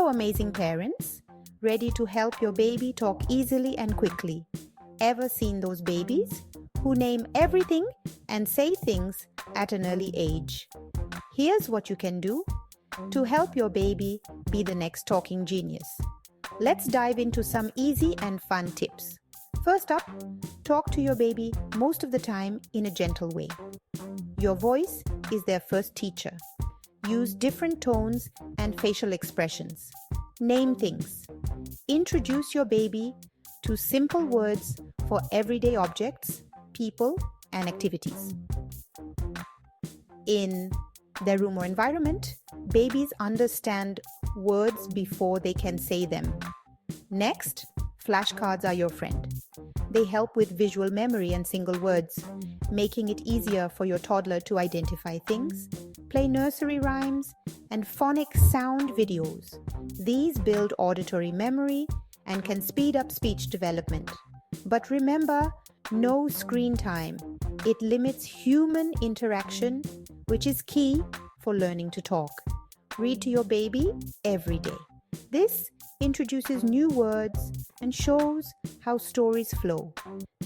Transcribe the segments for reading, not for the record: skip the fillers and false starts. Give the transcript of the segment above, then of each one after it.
Hello, amazing parents, ready to help your baby talk easily and quickly. Ever seen those babies who name everything and say things at an early age? Here's what you can do to help your baby be the next talking genius. Let's dive into some easy and fun tips. First up, talk to your baby most of the time in a gentle way. Your voice is their first teacher. Use different tones and facial expressions. Name things. Introduce your baby to simple words for everyday objects, people, and activities. In their room or environment, babies understand words before they can say them. Next, flashcards are your friend. They help with visual memory and single words, making it easier for your toddler to identify things, play nursery rhymes, and phonic sound videos. These build auditory memory and can speed up speech development. But remember, no screen time. It limits human interaction, which is key for learning to talk. Read to your baby every day. This introduces new words and shows how stories flow.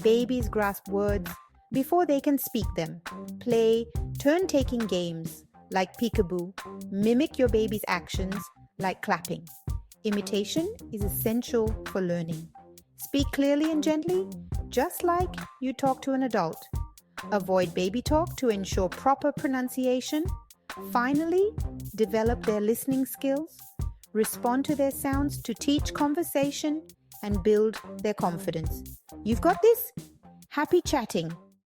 Babies grasp words before they can speak them. Play turn-taking games like peekaboo. Mimic your baby's actions like clapping. Imitation is essential for learning. Speak clearly and gently, just like you talk to an adult. Avoid baby talk to ensure proper pronunciation. Finally, develop their listening skills. Respond to their sounds to teach conversation and build their confidence. You've got this? Happy chatting!